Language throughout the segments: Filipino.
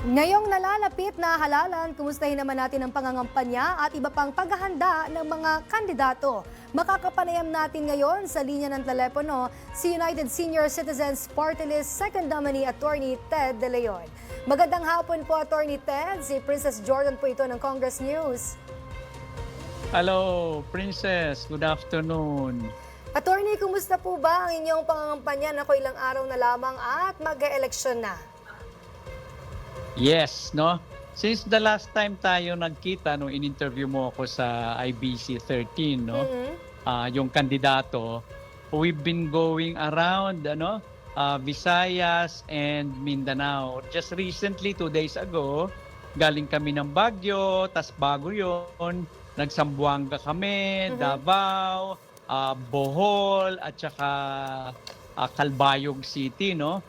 Ngayong nalalapit na halalan, kumustahin naman natin ang pangangampanya at iba pang paghahanda ng mga kandidato. Makakapanayam natin ngayon sa linya ng telepono si United Senior Citizens Party List Second Nominee Attorney Ted De Leon. Magandang hapon po, Attorney Ted. Si Princess Jordan po ito ng Congress News. Hello, Princess. Good afternoon. Attorney, kumusta po ba ang inyong pangangampanya? Nako, ilang araw na lamang at mag-eleksyon na. Yes, no? Since the last time tayo nagkita, no, in-interview mo ako sa IBC 13, no? Yung kandidato, we've been going around, Visayas and Mindanao. Just recently, 2 days ago, galing kami ng Baguio, tas bago yon, nagsambuanga kami, Davao, Bohol, at saka Calbayog City, no?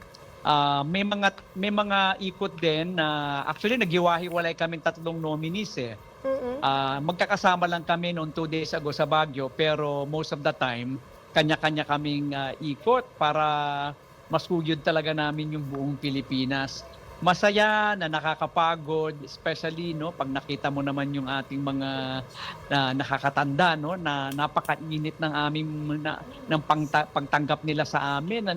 May mga ikot din na actually naghiwa-hiwalay kaming 3 nominees eh. Magkakasama lang kami noong 2 days ago sa Baguio, pero most of the time kanya-kanya kaming ikot para masugid talaga namin yung buong Pilipinas. Masaya na nakakapagod, especially pag nakita mo naman yung ating mga nakakatanda, na napakainit ng aming pagtanggap nila sa amin,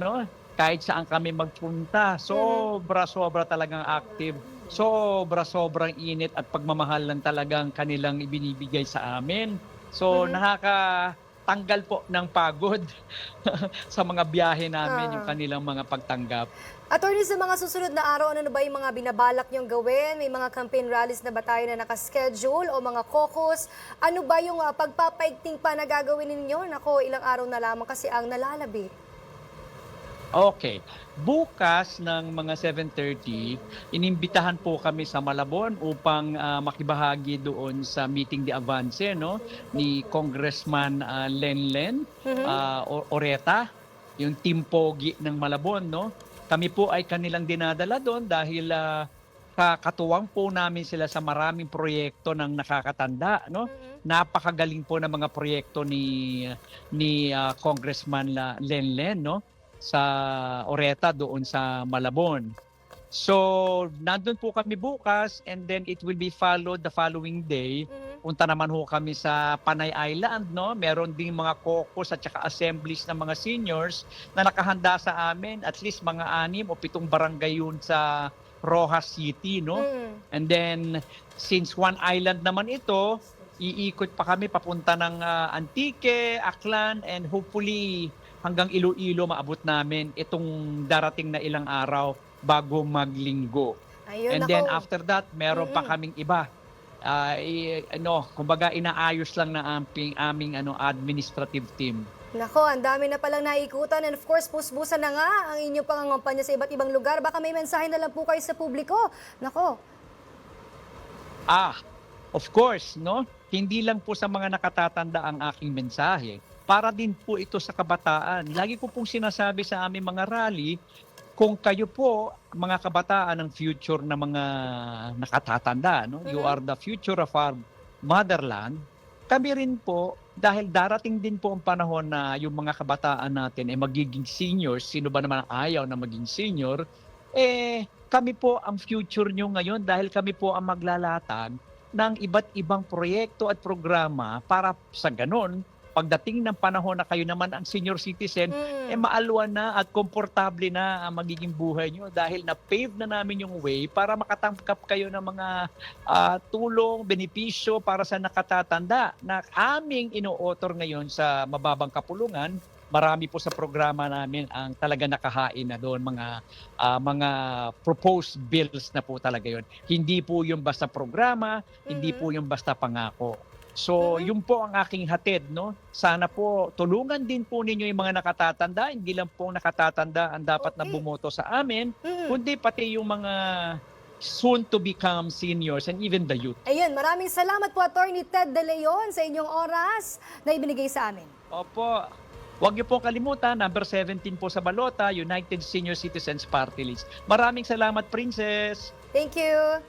kahit saan kami magpunta. Sobra talagang active. Sobrang init at pagmamahal lang talagang kanilang ibinibigay sa amin. So nakakatanggal po ng pagod sa mga biyahe namin yung kanilang mga pagtanggap. Attorney, sa mga susunod na araw, ano na ba yung mga binabalak niyong gawin? May mga campaign rallies na ba tayo na nakaschedule o mga caucus? Ano ba yung pagpapaigting pa na gagawin ninyo? Nako, ilang araw na lamang kasi ang nalalabi. Okay. Bukas ng mga 7:30, inimbitahan po kami sa Malabon upang makibahagi doon sa meeting de avance ni Congressman Lenlen Oreta, yung team pogi ng Malabon, Kami po ay kanilang dinadala doon dahil kakatuwang po namin sila sa maraming proyekto ng nakakatanda, Napakagaling po ng mga proyekto ni Congressman Lenlen, sa Oreta doon sa Malabon. So, nandun po kami bukas and then it will be followed the following day. Punta naman ho kami sa Panay Island, Meron ding mga caucus at saka assemblies ng mga seniors na nakahanda sa amin, at least mga 6 o 7 barangay yun sa Rojas City, And then, since one island naman ito, iikot pa kami papunta ng Antique, Aklan, and hopefully hanggang Iloilo maabot namin itong darating na ilang araw bago maglinggo. Ayun, and then after that, meron pa kaming iba. Kumbaga inaayos lang na aming administrative team. Nako, ang dami na palang naikutan, and of course, pusbusan na nga ang inyong pangangampanya sa iba't ibang lugar. Baka may mensahe na lang po kayo sa publiko. Nako. Of course, Hindi lang po sa mga nakatatanda ang aking mensahe. Para din po ito sa kabataan. Lagi ko pong sinasabi sa aming mga rally, kung kayo po, mga kabataan, ng future na mga nakatatanda, You are the future of our motherland. Kami rin po, dahil darating din po ang panahon na yung mga kabataan natin ay magiging seniors, sino ba naman ang ayaw na maging senior, kami po ang future nyo ngayon dahil kami po ang maglalatag ng iba't ibang proyekto at programa para sa ganon, pagdating ng panahon na kayo naman ang senior citizen, maalwa na at komportable na ang magiging buhay nyo dahil na-pave na namin yung way para makatanggap kayo ng mga tulong, benepisyo para sa nakatatanda na aming ino-author ngayon sa mababang kapulungan. Marami po sa programa namin ang talaga nakahain na doon, mga proposed bills na po talaga yon. Hindi po yung basta programa, hindi po yung basta pangako. So, yun po ang aking hatid, Sana po tulungan din po ninyo yung mga nakatatanda, hindi lang po nakatatanda ang dapat na bumoto sa amin, kundi pati yung mga soon to become seniors and even the youth. Ayun, maraming salamat po, Attorney Ted De Leon, sa inyong oras na ibinigay sa amin. Opo. Huwag niyo po kalimutan, number 17 po sa balota, United Senior Citizens Party List. Maraming salamat, Princess. Thank you.